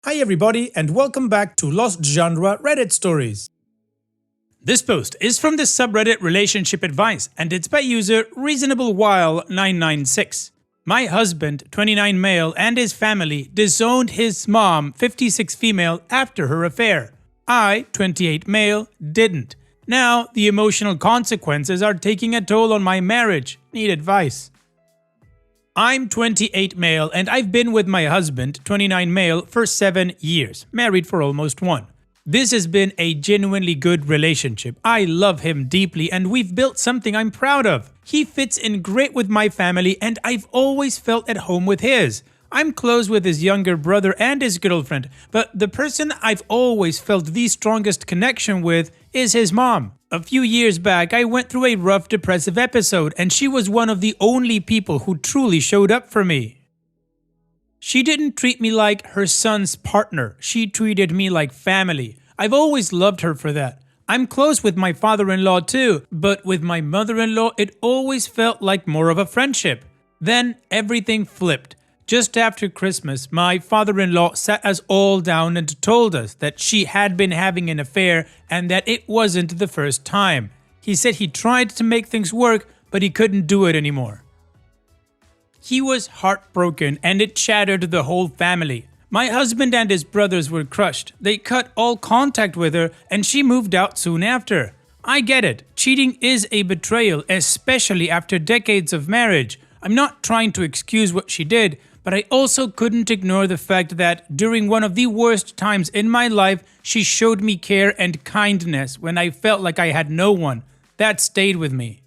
Hi everybody and welcome back to Lost Genre Reddit Stories. This post is from the subreddit Relationship Advice and it's by user ReasonableWhile996. My husband, 29 male, and his family disowned his mom, 56 female, after her affair. I, 28 male, didn't. Now, the emotional consequences are taking a toll on my marriage. Need advice. I'm 28 male and I've been with my husband, 29 male, for 7 years, married for almost 1. This has been a genuinely good relationship. I love him deeply and we've built something I'm proud of. He fits in great with my family and I've always felt at home with his. I'm close with his younger brother and his girlfriend, but the person I've always felt the strongest connection with is his mom. A few years back, I went through a rough depressive episode and she was one of the only people who truly showed up for me. She didn't treat me like her son's partner, she treated me like family. I've always loved her for that. I'm close with my father-in-law too, but with my mother-in-law it always felt like more of a friendship. Then everything flipped. Just after Christmas, my father-in-law sat us all down and told us that she had been having an affair and that it wasn't the first time. He said he tried to make things work, but he couldn't do it anymore. He was heartbroken and it shattered the whole family. My husband and his brothers were crushed. They cut all contact with her and she moved out soon after. I get it. Cheating is a betrayal, especially after decades of marriage. I'm not trying to excuse what she did, but I also couldn't ignore the fact that during one of the worst times in my life, she showed me care and kindness when I felt like I had no one. That stayed with me.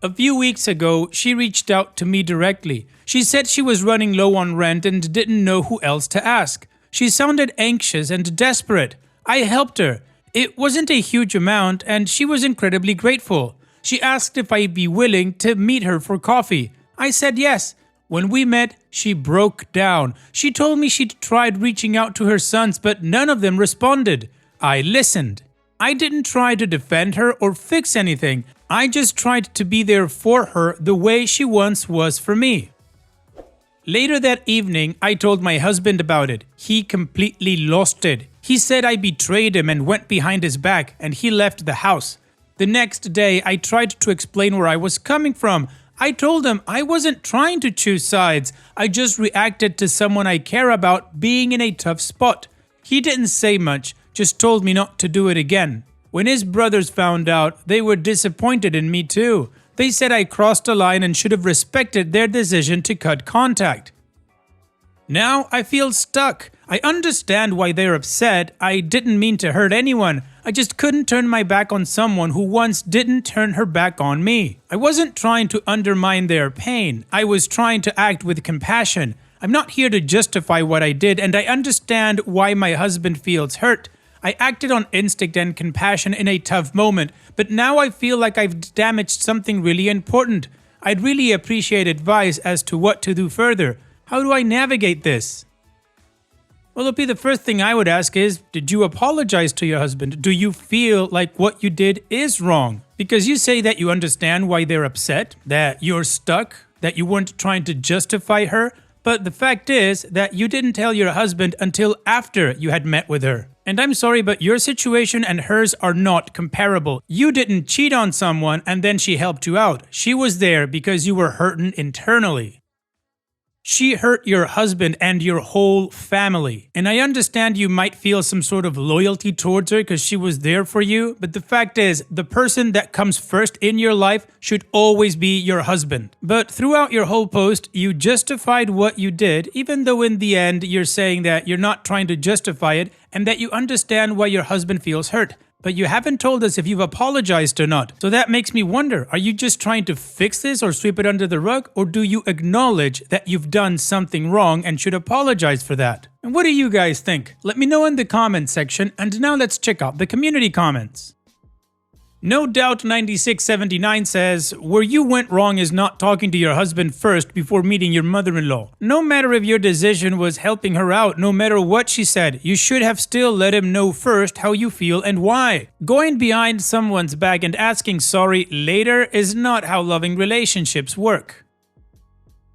A few weeks ago, she reached out to me directly. She said she was running low on rent and didn't know who else to ask. She sounded anxious and desperate. I helped her. It wasn't a huge amount and she was incredibly grateful. She asked if I'd be willing to meet her for coffee. I said yes. When we met, she broke down. She told me she'd tried reaching out to her sons, but none of them responded. I listened. I didn't try to defend her or fix anything. I just tried to be there for her the way she once was for me. Later that evening, I told my husband about it. He completely lost it. He said I betrayed him and went behind his back, and he left the house. The next day, I tried to explain where I was coming from. I told him I wasn't trying to choose sides. I just reacted to someone I care about being in a tough spot. He didn't say much, just told me not to do it again. When his brothers found out, they were disappointed in me too. They said I crossed a line and should have respected their decision to cut contact. Now I feel stuck. I understand why they're upset. I didn't mean to hurt anyone. I just couldn't turn my back on someone who once didn't turn her back on me. I wasn't trying to undermine their pain. I was trying to act with compassion. I'm not here to justify what I did, and I understand why my husband feels hurt. I acted on instinct and compassion in a tough moment, but now I feel like I've damaged something really important. I'd really appreciate advice as to what to do further. How do I navigate this? Well, the first thing I would ask is, did you apologize to your husband? Do you feel like what you did is wrong? Because you say that you understand why they're upset, that you're stuck, that you weren't trying to justify her, but the fact is that you didn't tell your husband until after you had met with her. And I'm sorry, but your situation and hers are not comparable. You didn't cheat on someone and then she helped you out. She was there because you were hurting internally. She hurt your husband and your whole family. And I understand you might feel some sort of loyalty towards her because she was there for you, but the fact is, the person that comes first in your life should always be your husband. But throughout your whole post, you justified what you did, even though in the end you're saying that you're not trying to justify it and that you understand why your husband feels hurt. But you haven't told us if you've apologized or not. So that makes me wonder, are you just trying to fix this or sweep it under the rug? Or do you acknowledge that you've done something wrong and should apologize for that? And what do you guys think? Let me know in the comments section, and now let's check out the community comments. No Doubt 9679 says, where you went wrong is not talking to your husband first before meeting your mother-in-law. No matter if your decision was helping her out, no matter what she said, you should have still let him know first how you feel and why. Going behind someone's back and asking sorry later is not how loving relationships work.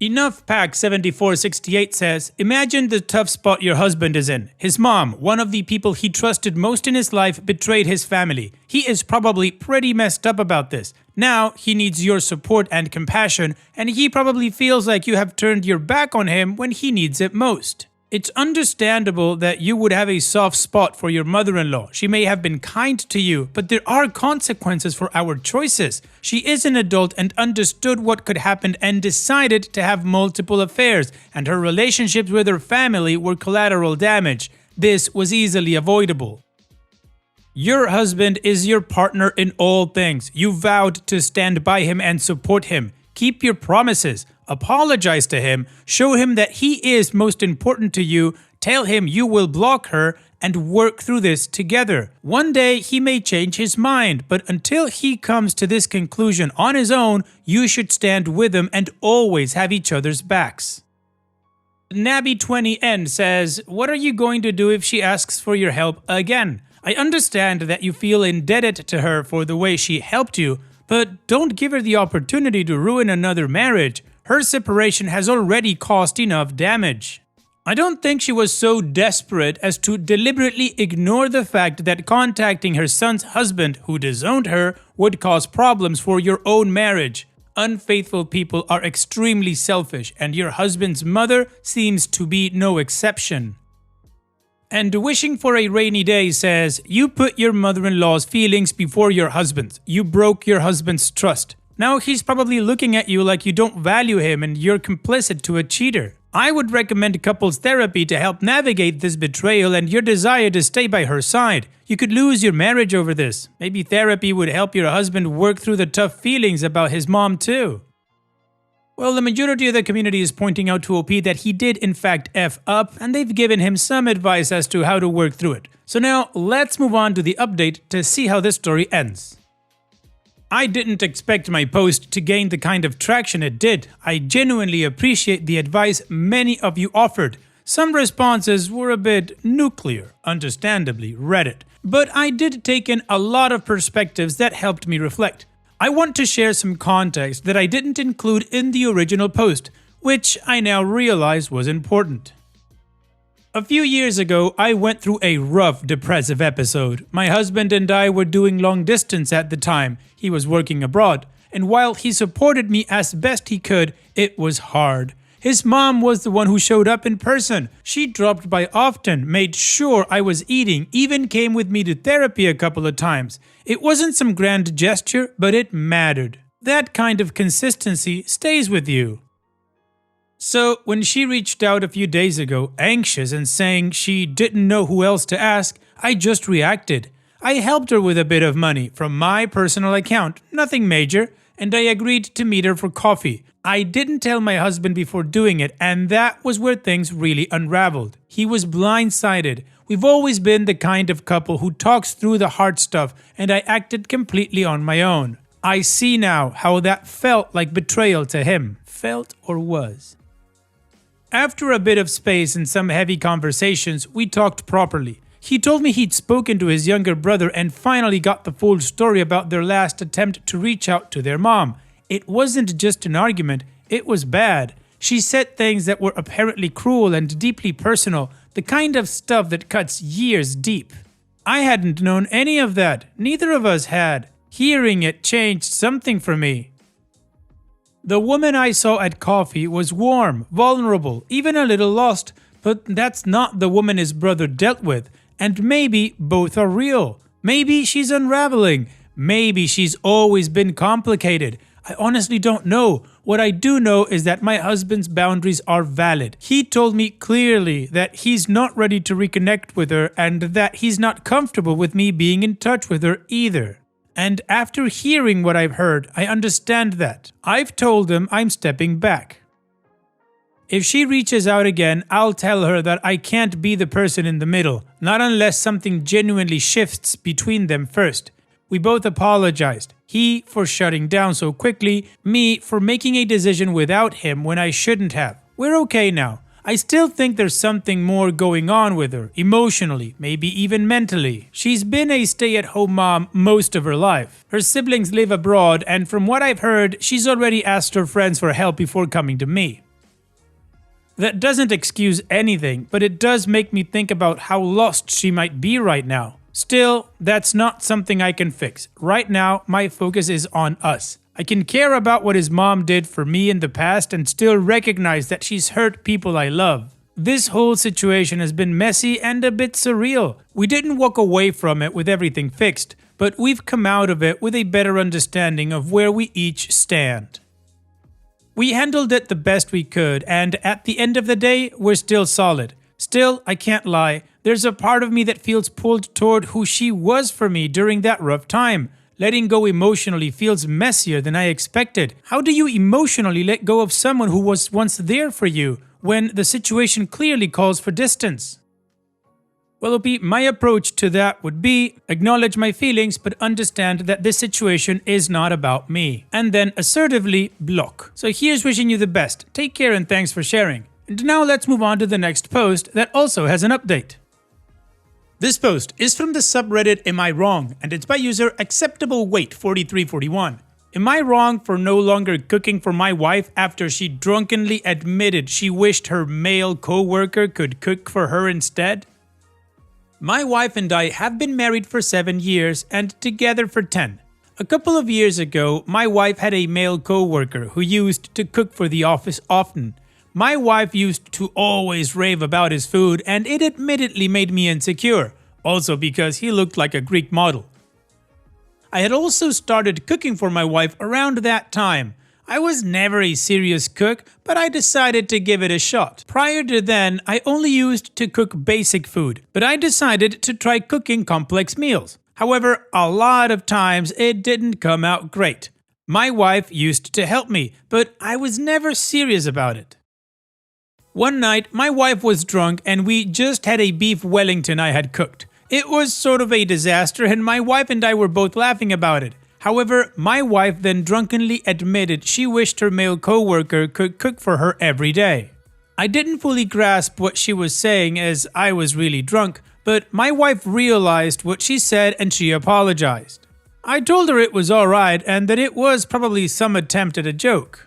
Enough Pack 7468 says, imagine the tough spot your husband is in. His mom, one of the people he trusted most in his life, betrayed his family. He is probably pretty messed up about this. Now he needs your support and compassion, and he probably feels like you have turned your back on him when he needs it most. It's understandable that you would have a soft spot for your mother-in-law. She may have been kind to you, but there are consequences for our choices. She is an adult and understood what could happen and decided to have multiple affairs, and her relationships with her family were collateral damage. This was easily avoidable. Your husband is your partner in all things. You vowed to stand by him and support him. Keep your promises. Apologize to him. Show him that he is most important to you. Tell him you will block her and work through this together. One day he may change his mind, but until he comes to this conclusion on his own, you should stand with him and always have each other's backs. Nabby20N says, what are you going to do if she asks for your help again? I understand that you feel indebted to her for the way she helped you, but don't give her the opportunity to ruin another marriage. Her separation has already caused enough damage. I don't think she was so desperate as to deliberately ignore the fact that contacting her son's husband, who disowned her, would cause problems for your own marriage. Unfaithful people are extremely selfish, and your husband's mother seems to be no exception. And Wishing for a Rainy Day says, you put your mother-in-law's feelings before your husband's. You broke your husband's trust. Now he's probably looking at you like you don't value him and you're complicit to a cheater. I would recommend couples therapy to help navigate this betrayal and your desire to stay by her side. You could lose your marriage over this. Maybe therapy would help your husband work through the tough feelings about his mom too. Well, the majority of the community is pointing out to OP that he did in fact F up, and they've given him some advice as to how to work through it. So now, let's move on to the update to see how this story ends. I didn't expect my post to gain the kind of traction it did. I genuinely appreciate the advice many of you offered. Some responses were a bit nuclear, understandably, Reddit. But I did take in a lot of perspectives that helped me reflect. I want to share some context that I didn't include in the original post, which I now realize was important. A few years ago, I went through a rough depressive episode. My husband and I were doing long distance at the time. He was working abroad, and while he supported me as best he could, it was hard. His mom was the one who showed up in person. She dropped by often, made sure I was eating, even came with me to therapy a couple of times. It wasn't some grand gesture, but it mattered. That kind of consistency stays with you. So when she reached out a few days ago, anxious and saying she didn't know who else to ask, I just reacted. I helped her with a bit of money from my personal account, nothing major, and I agreed to meet her for coffee. I didn't tell my husband before doing it, and that was where things really unraveled. He was blindsided. We've always been the kind of couple who talks through the hard stuff, and I acted completely on my own. I see now how that felt like betrayal to him. Felt or was. After a bit of space and some heavy conversations, we talked properly. He told me he'd spoken to his younger brother and finally got the full story about their last attempt to reach out to their mom. It wasn't just an argument, it was bad. She said things that were apparently cruel and deeply personal, the kind of stuff that cuts years deep. I hadn't known any of that, neither of us had. Hearing it changed something for me. The woman I saw at coffee was warm, vulnerable, even a little lost, but that's not the woman his brother dealt with, and maybe both are real. Maybe she's unraveling. Maybe she's always been complicated. I honestly don't know. What I do know is that my husband's boundaries are valid. He told me clearly that he's not ready to reconnect with her and that he's not comfortable with me being in touch with her either. And after hearing what I've heard, I understand that. I've told him I'm stepping back. If she reaches out again, I'll tell her that I can't be the person in the middle, not unless something genuinely shifts between them first. We both apologized. He for shutting down so quickly, me for making a decision without him when I shouldn't have. We're okay now. I still think there's something more going on with her, emotionally, maybe even mentally. She's been a stay-at-home mom most of her life. Her siblings live abroad, and from what I've heard, she's already asked her friends for help before coming to me. That doesn't excuse anything, but it does make me think about how lost she might be right now. Still, that's not something I can fix. Right now, my focus is on us. I can care about what his mom did for me in the past and still recognize that she's hurt people I love. This whole situation has been messy and a bit surreal. We didn't walk away from it with everything fixed, but we've come out of it with a better understanding of where we each stand. We handled it the best we could, and at the end of the day, we're still solid. Still, I can't lie, there's a part of me that feels pulled toward who she was for me during that rough time. Letting go emotionally feels messier than I expected. How do you emotionally let go of someone who was once there for you when the situation clearly calls for distance? Well, OP, my approach to that would be acknowledge my feelings but understand that this situation is not about me. And then assertively block. So here's wishing you the best. Take care and thanks for sharing. And now let's move on to the next post that also has an update. This post is from the subreddit Am I Wrong? And it's by user AcceptableWeight4341. Am I wrong for no longer cooking for my wife after she drunkenly admitted she wished her male co-worker could cook for her instead? My wife and I have been married for 7 years and together for 10. A couple of years ago, my wife had a male co-worker who used to cook for the office often. My wife used to always rave about his food and it admittedly made me insecure, also because he looked like a Greek model. I had also started cooking for my wife around that time. I was never a serious cook, but I decided to give it a shot. Prior to then, I only used to cook basic food, but I decided to try cooking complex meals. However, a lot of times it didn't come out great. My wife used to help me, but I was never serious about it. One night, my wife was drunk and we just had a beef Wellington I had cooked. It was sort of a disaster and my wife and I were both laughing about it. However, my wife then drunkenly admitted she wished her male co-worker could cook for her every day. I didn't fully grasp what she was saying as I was really drunk, but my wife realized what she said and she apologized. I told her it was alright and that it was probably some attempt at a joke.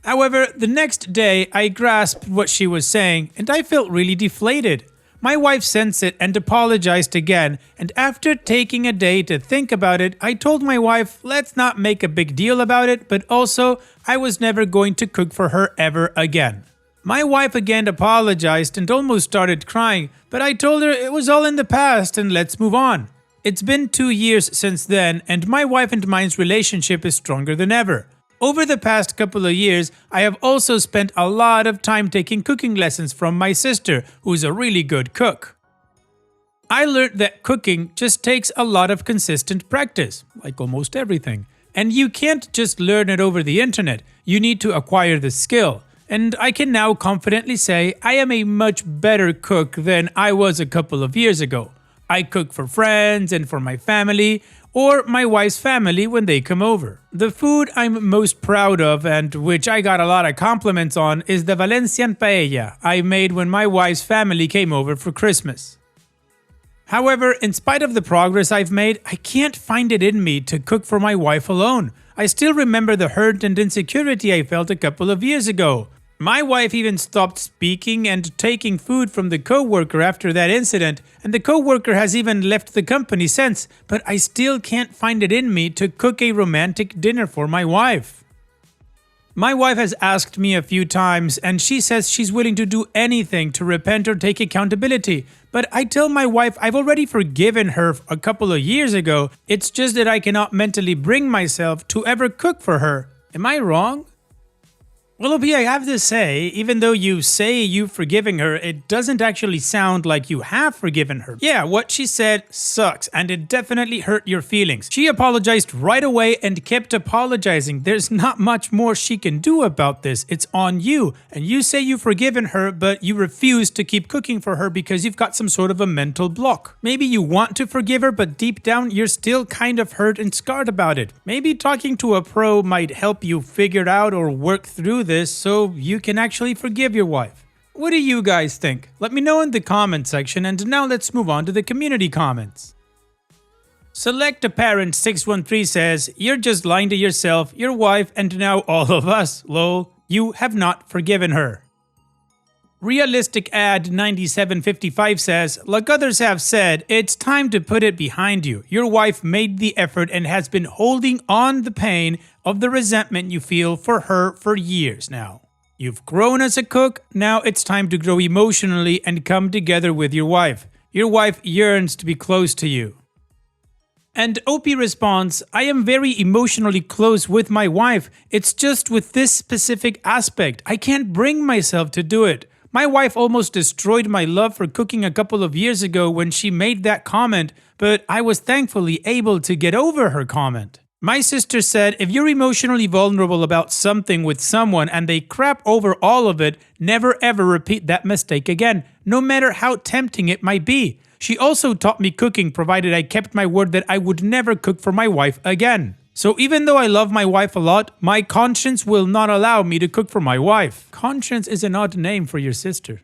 However, the next day I grasped what she was saying and I felt really deflated. My wife sensed it and apologized again, and after taking a day to think about it, I told my wife let's not make a big deal about it, but also I was never going to cook for her ever again. My wife again apologized and almost started crying, but I told her it was all in the past and let's move on. It's been 2 years since then, and my wife and mine's relationship is stronger than ever. Over the past couple of years, I have also spent a lot of time taking cooking lessons from my sister, who's a really good cook. I learned that cooking just takes a lot of consistent practice, like almost everything. And you can't just learn it over the internet, you need to acquire the skill. And I can now confidently say I am a much better cook than I was a couple of years ago. I cook for friends and for my family, or my wife's family when they come over. The food I'm most proud of and which I got a lot of compliments on is the Valencian paella I made when my wife's family came over for Christmas. However, in spite of the progress I've made, I can't find it in me to cook for my wife alone. I still remember the hurt and insecurity I felt a couple of years ago. My wife even stopped speaking and taking food from the co-worker after that incident, and the co-worker has even left the company since, but I still can't find it in me to cook a romantic dinner for my wife. My wife has asked me a few times and she says she's willing to do anything to repent or take accountability, but I tell my wife I've already forgiven her a couple of years ago, it's just that I cannot mentally bring myself to ever cook for her. Am I wrong? Well, OP, I have to say, even though you say you've forgiven her, it doesn't actually sound like you have forgiven her. Yeah, what she said sucks, and it definitely hurt your feelings. She apologized right away and kept apologizing. There's not much more she can do about this. It's on you. And you say you've forgiven her, but you refuse to keep cooking for her because you've got some sort of a mental block. Maybe you want to forgive her, but deep down, you're still kind of hurt and scarred about it. Maybe talking to a pro might help you figure it out or work through this so you can actually forgive your wife. What do you guys think? Let me know in the comment section, and now let's move on to the community comments. Select a Parent 613 says, "You're just lying to yourself, your wife, and now all of us. Lol, you have not forgiven her." Realistic Ad 9755 says, like others have said, it's time to put it behind you. Your wife made the effort and has been holding on the pain of the resentment you feel for her for years now. You've grown as a cook, now it's time to grow emotionally and come together with your wife. Your wife yearns to be close to you. And OP responds, I am very emotionally close with my wife. It's just with this specific aspect. I can't bring myself to do it. My wife almost destroyed my love for cooking a couple of years ago when she made that comment, but I was thankfully able to get over her comment. My sister said, if you're emotionally vulnerable about something with someone and they crap over all of it, never ever repeat that mistake again, no matter how tempting it might be. She also taught me cooking provided I kept my word that I would never cook for my wife again. So even though I love my wife a lot, my conscience will not allow me to cook for my wife. Conscience is an odd name for your sister.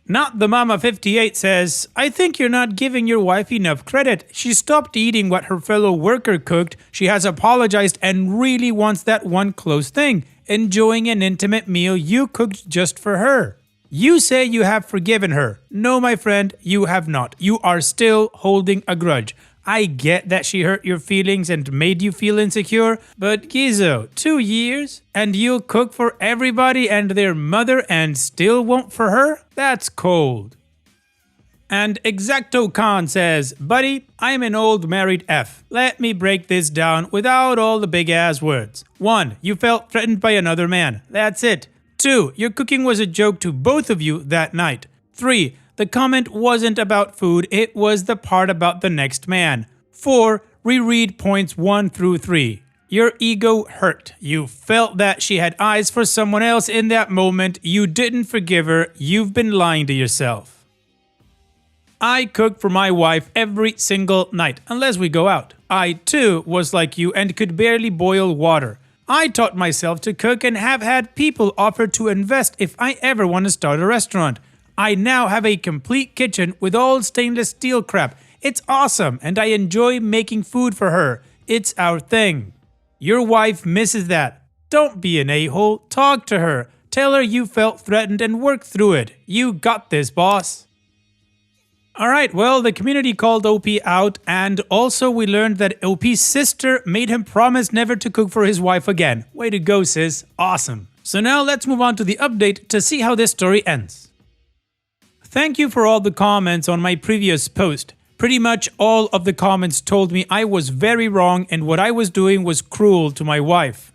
Not the Mama 58 says, I think you're not giving your wife enough credit. She stopped eating what her fellow worker cooked. She has apologized and really wants that one close thing, enjoying an intimate meal you cooked just for her. You say you have forgiven her. No, my friend, you have not. You are still holding a grudge. I get that she hurt your feelings and made you feel insecure, but Gizo, 2 years? And you'll cook for everybody and their mother and still won't for her? That's cold. And Exacto Khan says, buddy, I'm an old married F. Let me break this down without all the big ass words. 1. You felt threatened by another man. That's it. 2. Your cooking was a joke to both of you that night. 3. The comment wasn't about food, it was the part about the next man. 4. Reread points 1 through 3. Your ego hurt. You felt that she had eyes for someone else in that moment. You didn't forgive her. You've been lying to yourself. I cook for my wife every single night, unless we go out. I too was like you and could barely boil water. I taught myself to cook and have had people offer to invest if I ever want to start a restaurant. I now have a complete kitchen with all stainless steel crap. It's awesome and I enjoy making food for her. It's our thing. Your wife misses that. Don't be an a-hole. Talk to her. Tell her you felt threatened and work through it. You got this, boss. Alright, well, the community called OP out, and also we learned that OP's sister made him promise never to cook for his wife again. Way to go, sis. Awesome. So now let's move on to the update to see how this story ends. Thank you for all the comments on my previous post. Pretty much all of the comments told me I was very wrong and what I was doing was cruel to my wife.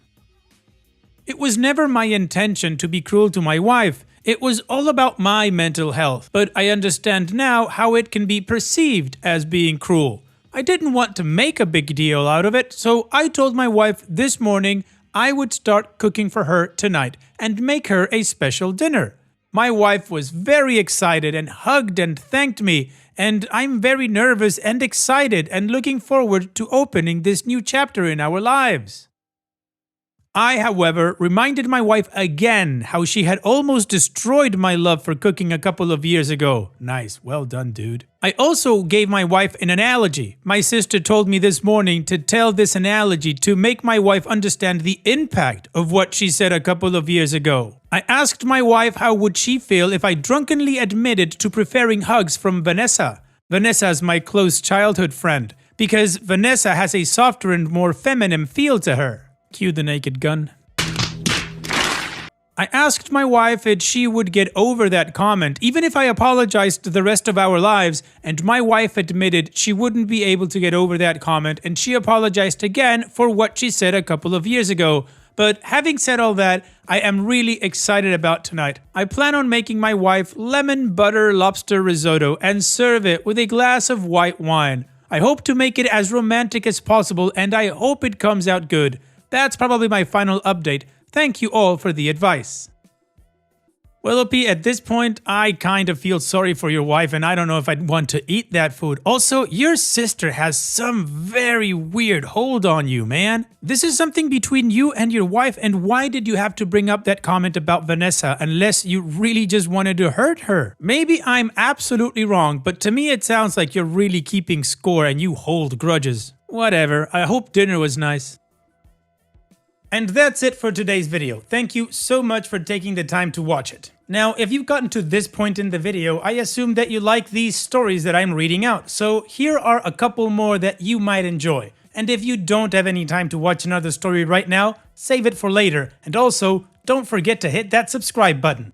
It was never my intention to be cruel to my wife. It was all about my mental health, but I understand now how it can be perceived as being cruel. I didn't want to make a big deal out of it, so I told my wife this morning I would start cooking for her tonight and make her a special dinner. My wife was very excited and hugged and thanked me, and I'm very nervous and excited and looking forward to opening this new chapter in our lives. I, however, reminded my wife again how she had almost destroyed my love for cooking a couple of years ago. Nice, well done, dude. I also gave my wife an analogy. My sister told me this morning to tell this analogy to make my wife understand the impact of what she said a couple of years ago. I asked my wife how would she feel if I drunkenly admitted to preferring hugs from Vanessa. Vanessa's my close childhood friend, because Vanessa has a softer and more feminine feel to her. Cue the naked gun. I asked my wife if she would get over that comment, even if I apologized the rest of our lives, and my wife admitted she wouldn't be able to get over that comment, and she apologized again for what she said a couple of years ago. But having said all that, I am really excited about tonight. I plan on making my wife lemon butter lobster risotto and serve it with a glass of white wine. I hope to make it as romantic as possible, and I hope it comes out good. That's probably my final update. Thank you all for the advice. Well, OP, at this point, I kind of feel sorry for your wife and I don't know if I'd want to eat that food. Also, your sister has some very weird hold on you, man. This is something between you and your wife, and why did you have to bring up that comment about Vanessa unless you really just wanted to hurt her? Maybe I'm absolutely wrong, but to me it sounds like you're really keeping score and you hold grudges. Whatever, I hope dinner was nice. And that's it for today's video. Thank you so much for taking the time to watch it. Now, if you've gotten to this point in the video, I assume that you like these stories that I'm reading out. So here are a couple more that you might enjoy. And if you don't have any time to watch another story right now, save it for later. And also, don't forget to hit that subscribe button.